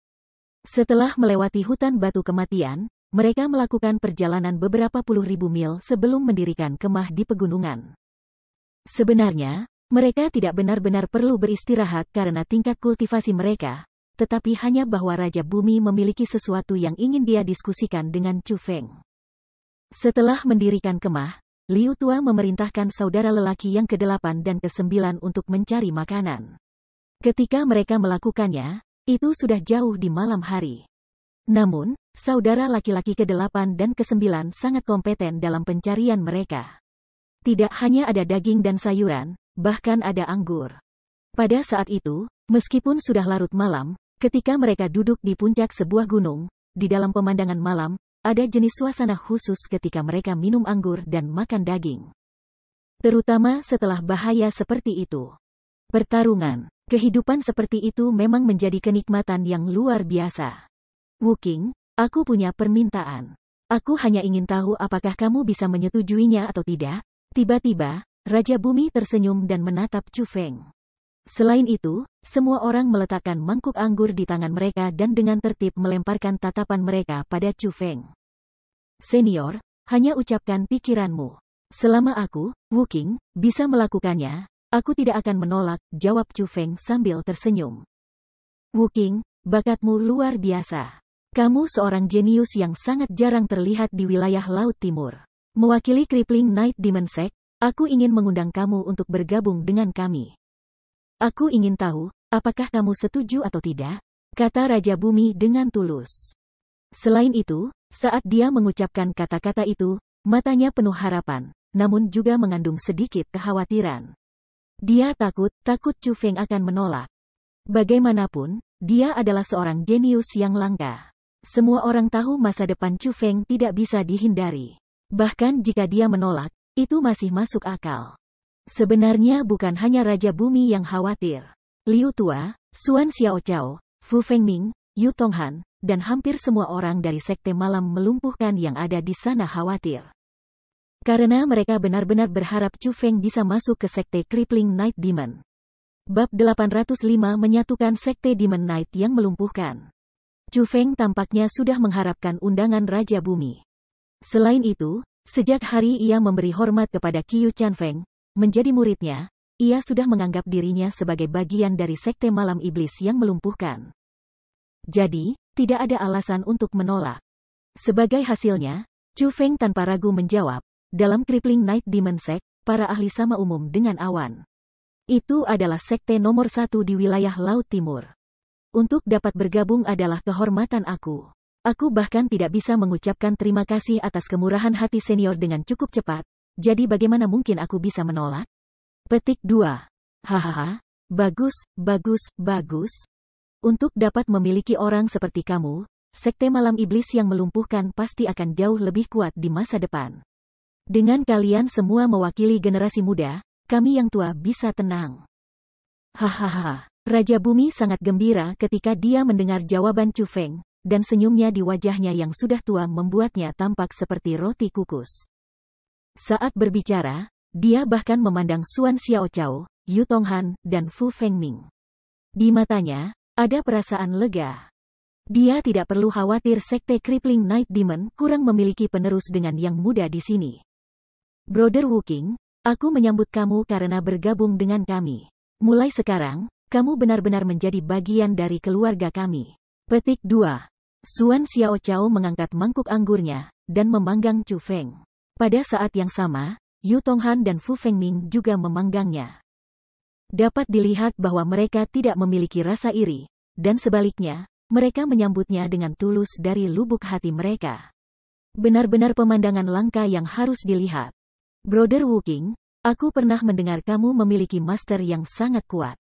Setelah melewati hutan batu kematian, mereka melakukan perjalanan beberapa puluh ribu mil sebelum mendirikan kemah di pegunungan. Sebenarnya, mereka tidak benar-benar perlu beristirahat karena tingkat kultivasi mereka, tetapi hanya bahwa Raja Bumi memiliki sesuatu yang ingin dia diskusikan dengan Chu Feng. Setelah mendirikan kemah, Liu Tua memerintahkan saudara lelaki yang ke-8 dan ke-9 untuk mencari makanan. Ketika mereka melakukannya, itu sudah jauh di malam hari. Namun, saudara laki-laki ke-8 dan ke-9 sangat kompeten dalam pencarian mereka. Tidak hanya ada daging dan sayuran, bahkan ada anggur. Pada saat itu, meskipun sudah larut malam, Ketika mereka duduk di puncak sebuah gunung, di dalam pemandangan malam, ada jenis suasana khusus ketika mereka minum anggur dan makan daging. Terutama setelah bahaya seperti itu. Pertarungan, kehidupan seperti itu memang menjadi kenikmatan yang luar biasa. Wuking, aku punya permintaan. Aku hanya ingin tahu apakah kamu bisa menyetujuinya atau tidak. Tiba-tiba, Raja Bumi tersenyum dan menatap Chu Feng. Selain itu, semua orang meletakkan mangkuk anggur di tangan mereka dan dengan tertib melemparkan tatapan mereka pada Chu Feng. Senior, hanya ucapkan pikiranmu. Selama aku, Wuking, bisa melakukannya, aku tidak akan menolak, jawab Chu Feng sambil tersenyum. Wuking, bakatmu luar biasa. Kamu seorang jenius yang sangat jarang terlihat di wilayah Laut Timur. Mewakili Crippling Night Demon Sect, aku ingin mengundang kamu untuk bergabung dengan kami. Aku ingin tahu, apakah kamu setuju atau tidak? Kata Raja Bumi dengan tulus. Selain itu, saat dia mengucapkan kata-kata itu, matanya penuh harapan, namun juga mengandung sedikit kekhawatiran. Dia takut Chu Feng akan menolak. Bagaimanapun, dia adalah seorang jenius yang langka. Semua orang tahu masa depan Chu Feng tidak bisa dihindari. Bahkan jika dia menolak, itu masih masuk akal. Sebenarnya bukan hanya Raja Bumi yang khawatir. Liu Tua, Xuan Xiaochao, Fu Fengming, Yu Tonghan, dan hampir semua orang dari Sekte Malam Melumpuhkan yang ada di sana khawatir. Karena mereka benar-benar berharap Chu Feng bisa masuk ke Sekte Crippling Night Demon. Bab 805 menyatukan Sekte Demon Knight yang melumpuhkan. Chu Feng tampaknya sudah mengharapkan undangan Raja Bumi. Selain itu, sejak hari ia memberi hormat kepada Qiu Chanfeng, menjadi muridnya, ia sudah menganggap dirinya sebagai bagian dari Sekte Malam Iblis yang melumpuhkan. Jadi, tidak ada alasan untuk menolak. Sebagai hasilnya, Chu Feng tanpa ragu menjawab, dalam Crippling Night Demon Sect, para ahli sama umum dengan awan. Itu adalah sekte nomor 1 di wilayah Laut Timur. Untuk dapat bergabung adalah kehormatan aku. Aku bahkan tidak bisa mengucapkan terima kasih atas kemurahan hati senior dengan cukup cepat. Jadi bagaimana mungkin aku bisa menolak? Petik 2. Hahaha, bagus, bagus, bagus. Untuk dapat memiliki orang seperti kamu, Sekte Malam Iblis yang melumpuhkan pasti akan jauh lebih kuat di masa depan. Dengan kalian semua mewakili generasi muda, kami yang tua bisa tenang. Hahaha, Raja Bumi sangat gembira ketika dia mendengar jawaban Chu Feng, dan senyumnya di wajahnya yang sudah tua membuatnya tampak seperti roti kukus. Saat berbicara, dia bahkan memandang Xuan Xiaochao, Yu Tonghan, dan Fu Fengming. Di matanya, ada perasaan lega. Dia tidak perlu khawatir Sekte Crippling Night Demon kurang memiliki penerus dengan yang muda di sini. Brother Wuking, aku menyambut kamu karena bergabung dengan kami. Mulai sekarang, kamu benar-benar menjadi bagian dari keluarga kami. Petik 2. Xuan Xiaochao mengangkat mangkuk anggurnya, dan memanggang Chu Feng. Pada saat yang sama, Yu Tonghan dan Fu Fengming juga memanggangnya. Dapat dilihat bahwa mereka tidak memiliki rasa iri, dan sebaliknya, mereka menyambutnya dengan tulus dari lubuk hati mereka. Benar-benar pemandangan langka yang harus dilihat. Brother Wuking, aku pernah mendengar kamu memiliki master yang sangat kuat.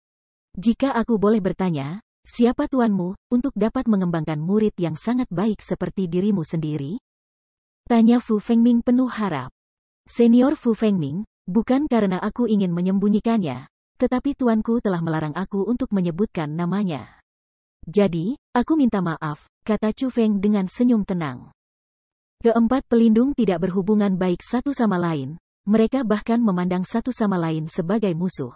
Jika aku boleh bertanya, siapa tuanmu untuk dapat mengembangkan murid yang sangat baik seperti dirimu sendiri? Tanya Fu Fengming penuh harap. Senior Fu Fengming, bukan karena aku ingin menyembunyikannya, tetapi tuanku telah melarang aku untuk menyebutkan namanya. Jadi, aku minta maaf, kata Chu Feng dengan senyum tenang. Keempat pelindung tidak berhubungan baik satu sama lain, mereka bahkan memandang satu sama lain sebagai musuh.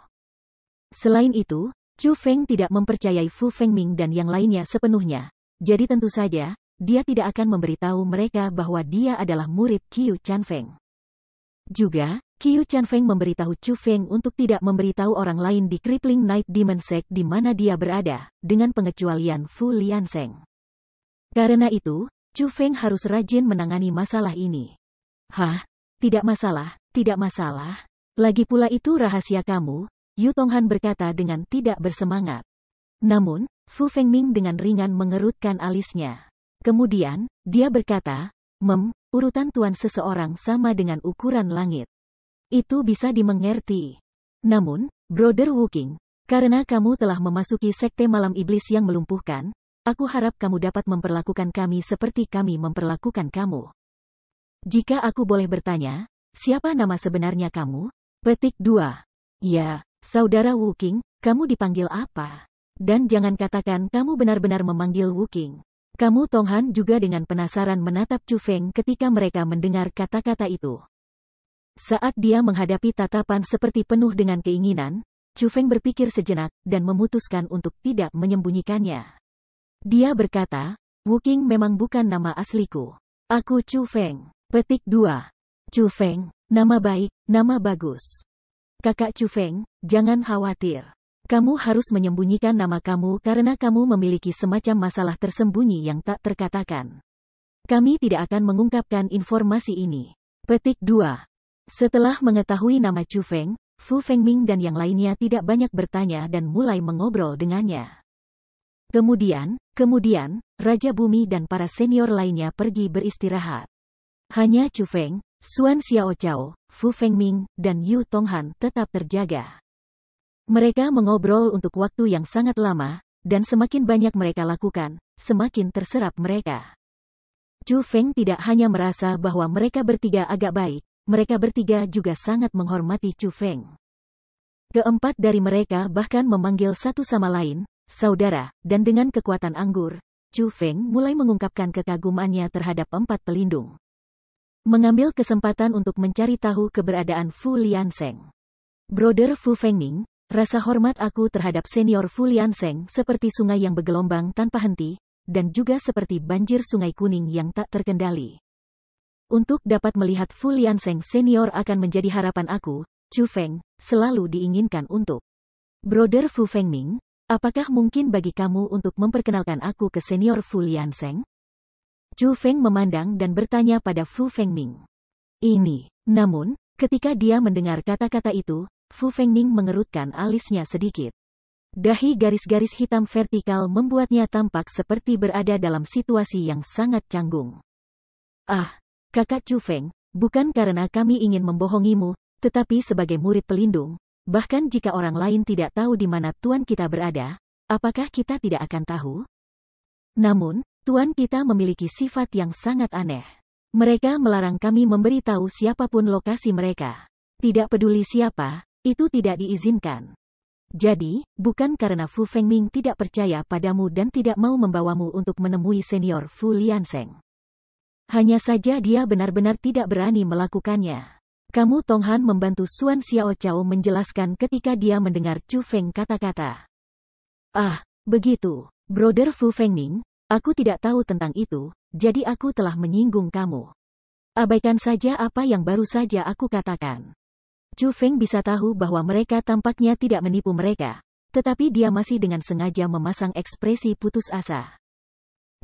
Selain itu, Chu Feng tidak mempercayai Fu Fengming dan yang lainnya sepenuhnya, jadi tentu saja, dia tidak akan memberitahu mereka bahwa dia adalah murid Qiu Chanfeng. Juga, Qiu Chanfeng memberitahu Chu Feng untuk tidak memberitahu orang lain di Crippling Night Demon Sect di mana dia berada, dengan pengecualian Fu Lianseng. Karena itu, Chu Feng harus rajin menangani masalah ini. Hah? Tidak masalah, tidak masalah. Lagi pula itu rahasia kamu, Yu Tonghan berkata dengan tidak bersemangat. Namun, Fu Fengming dengan ringan mengerutkan alisnya. Kemudian, dia berkata, urutan tuan seseorang sama dengan ukuran langit. Itu bisa dimengerti. Namun, Brother Wuking, Karena kamu telah memasuki sekte malam iblis yang melumpuhkan, aku harap kamu dapat memperlakukan kami seperti kami memperlakukan kamu. Jika aku boleh bertanya, siapa nama sebenarnya kamu? Petik 2. Ya, Saudara Wu Qing, kamu dipanggil apa? Dan jangan katakan kamu benar-benar memanggil Wu Qing. Kamu Tonghan juga dengan penasaran menatap Chu Feng ketika mereka mendengar kata-kata itu. Saat dia menghadapi tatapan seperti penuh dengan keinginan, Chu Feng berpikir sejenak dan memutuskan untuk tidak menyembunyikannya. Dia berkata, Wu Qing memang bukan nama asliku. Aku Chu Feng. Petik 2. Chu Feng, nama baik, nama bagus. Kakak Chu Feng, jangan khawatir. Kamu harus menyembunyikan nama kamu karena kamu memiliki semacam masalah tersembunyi yang tak terkatakan. Kami tidak akan mengungkapkan informasi ini. Petik 2. Setelah mengetahui nama Chu Feng, Fu Fengming dan yang lainnya tidak banyak bertanya dan mulai mengobrol dengannya. Kemudian, Raja Bumi dan para senior lainnya pergi beristirahat. Hanya Chu Feng, Xuan Xiaochao, Fu Fengming, dan Yu Tonghan tetap terjaga. Mereka mengobrol untuk waktu yang sangat lama, dan semakin banyak mereka lakukan, semakin terserap mereka. Chu Feng tidak hanya merasa bahwa mereka bertiga agak baik, mereka bertiga juga sangat menghormati Chu Feng. Keempat dari mereka bahkan memanggil satu sama lain, saudara, dan dengan kekuatan anggur, Chu Feng mulai mengungkapkan kekagumannya terhadap empat pelindung. Mengambil kesempatan untuk mencari tahu keberadaan Fu Lianseng. Brother Fu Fengming, rasa hormat aku terhadap senior Fu Lianseng seperti sungai yang bergelombang tanpa henti, dan juga seperti banjir sungai kuning yang tak terkendali. Untuk dapat melihat Fu Lianseng senior akan menjadi harapan aku, Chu Feng, selalu diinginkan untuk. Brother Fu Fengming, apakah mungkin bagi kamu untuk memperkenalkan aku ke senior Fu Lianseng? Chu Feng memandang dan bertanya pada Fu Fengming. Ini, namun, ketika dia mendengar kata-kata itu, Fu Fengming mengerutkan alisnya sedikit. Dahi garis-garis hitam vertikal membuatnya tampak seperti berada dalam situasi yang sangat canggung. Ah, kakak Chu Feng, bukan karena kami ingin membohongimu, tetapi sebagai murid pelindung, bahkan jika orang lain tidak tahu di mana tuan kita berada, apakah kita tidak akan tahu? Namun, tuan kita memiliki sifat yang sangat aneh. Mereka melarang kami memberitahu siapapun lokasi mereka. Tidak peduli siapa, itu tidak diizinkan. Jadi, bukan karena Fu Fengming tidak percaya padamu dan tidak mau membawamu untuk menemui senior Fu Lianseng. Hanya saja dia benar-benar tidak berani melakukannya. Kamu Tonghan membantu Xuan Xiaochao menjelaskan ketika dia mendengar Chu Feng kata-kata. Ah, begitu, Brother Fu Fengming, aku tidak tahu tentang itu, jadi aku telah menyinggung kamu. Abaikan saja apa yang baru saja aku katakan. Chu Feng bisa tahu bahwa mereka tampaknya tidak menipu mereka, tetapi dia masih dengan sengaja memasang ekspresi putus asa.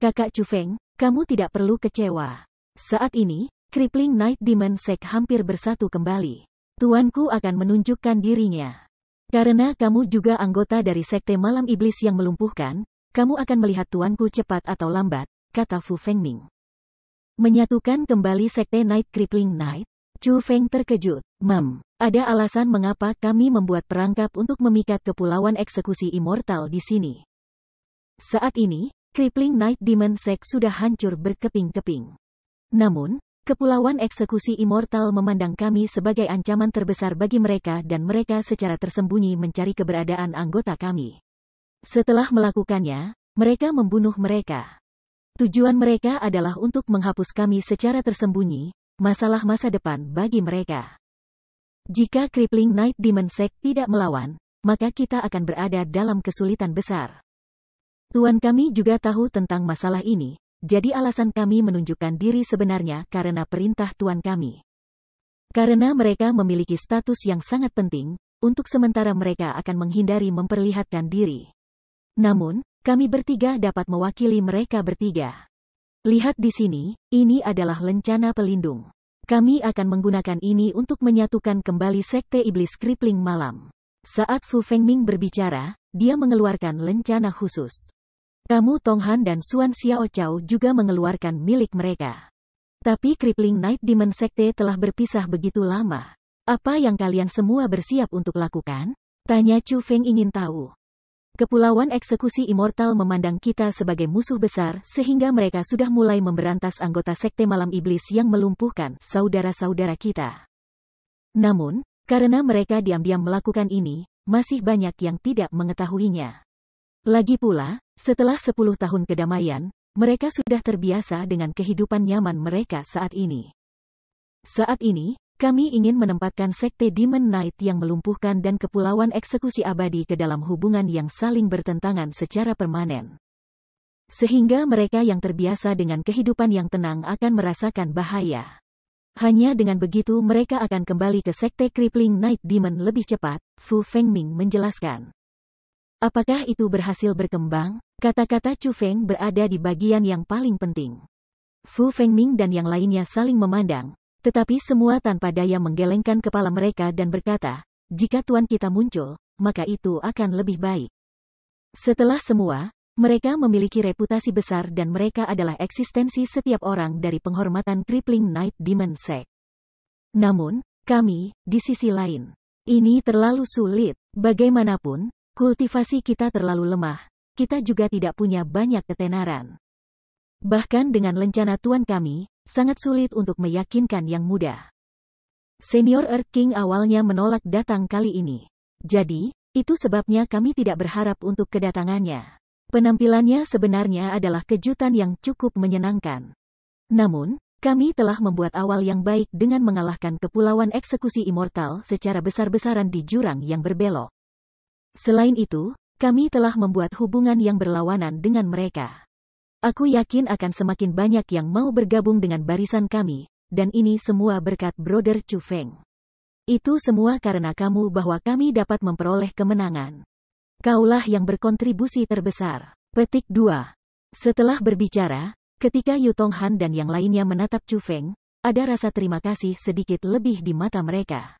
Kakak Chu Feng, kamu tidak perlu kecewa. Saat ini, Crippling Night Demon Sect hampir bersatu kembali. Tuanku akan menunjukkan dirinya. Karena kamu juga anggota dari sekte malam iblis yang melumpuhkan, kamu akan melihat tuanku cepat atau lambat, kata Fu Fengming. Menyatukan kembali sekte Night Crippling Night? Chu Feng terkejut. Ada alasan mengapa kami membuat perangkap untuk memikat kepulauan eksekusi immortal di sini. Saat ini, Crippling Night Demon Sect sudah hancur berkeping-keping. Namun, kepulauan eksekusi immortal memandang kami sebagai ancaman terbesar bagi mereka dan mereka secara tersembunyi mencari keberadaan anggota kami. Setelah melakukannya, mereka membunuh mereka. Tujuan mereka adalah untuk menghapus kami secara tersembunyi, masalah masa depan bagi mereka. Jika Crippling Night Demon Sect tidak melawan, maka kita akan berada dalam kesulitan besar. Tuan kami juga tahu tentang masalah ini, jadi alasan kami menunjukkan diri sebenarnya karena perintah tuan kami. Karena mereka memiliki status yang sangat penting, untuk sementara mereka akan menghindari memperlihatkan diri. Namun, kami bertiga dapat mewakili mereka bertiga. Lihat di sini, ini adalah lencana pelindung. Kami akan menggunakan ini untuk menyatukan kembali sekte iblis Crippling Malam. Saat Fu Fengming berbicara, dia mengeluarkan lencana khusus. Kamu Tonghan dan Xuan Xiaochao juga mengeluarkan milik mereka. Tapi Crippling Night Demon Sekte telah berpisah begitu lama. Apa yang kalian semua bersiap untuk lakukan? Tanya Chu Feng ingin tahu. Kepulauan Eksekusi Immortal memandang kita sebagai musuh besar sehingga mereka sudah mulai memberantas anggota Sekte Malam Iblis yang melumpuhkan saudara-saudara kita. Namun, karena mereka diam-diam melakukan ini, masih banyak yang tidak mengetahuinya. Lagi pula, setelah 10 tahun kedamaian, mereka sudah terbiasa dengan kehidupan nyaman mereka saat ini. Saat ini, kami ingin menempatkan Sekte Demon Knight yang melumpuhkan dan Kepulauan Eksekusi Abadi ke dalam hubungan yang saling bertentangan secara permanen. Sehingga mereka yang terbiasa dengan kehidupan yang tenang akan merasakan bahaya. Hanya dengan begitu mereka akan kembali ke Sekte Crippling Night Demon lebih cepat, Fu Fengming menjelaskan. Apakah itu berhasil berkembang? Kata-kata Chu Feng berada di bagian yang paling penting. Fu Fengming dan yang lainnya saling memandang, tetapi semua tanpa daya menggelengkan kepala mereka dan berkata, jika Tuan kita muncul, maka itu akan lebih baik. Setelah semua, mereka memiliki reputasi besar dan mereka adalah eksistensi setiap orang dari penghormatan Crippling Night Demon Sect. Namun, kami, di sisi lain, ini terlalu sulit. Bagaimanapun, kultivasi kita terlalu lemah, kita juga tidak punya banyak ketenaran. Bahkan dengan lencana Tuan kami, sangat sulit untuk meyakinkan yang muda. Senior Earth King awalnya menolak datang kali ini. Jadi, itu sebabnya kami tidak berharap untuk kedatangannya. Penampilannya sebenarnya adalah kejutan yang cukup menyenangkan. Namun, kami telah membuat awal yang baik dengan mengalahkan Kepulauan Eksekusi Immortal secara besar-besaran di jurang yang berbelok. Selain itu, kami telah membuat hubungan yang berlawanan dengan mereka. Aku yakin akan semakin banyak yang mau bergabung dengan barisan kami, dan ini semua berkat Brother Chu Feng. Itu semua karena kamu bahwa kami dapat memperoleh kemenangan. Kaulah yang berkontribusi terbesar. Petik 2. Setelah berbicara, ketika Yu Tonghan dan yang lainnya menatap Chu Feng, ada rasa terima kasih sedikit lebih di mata mereka.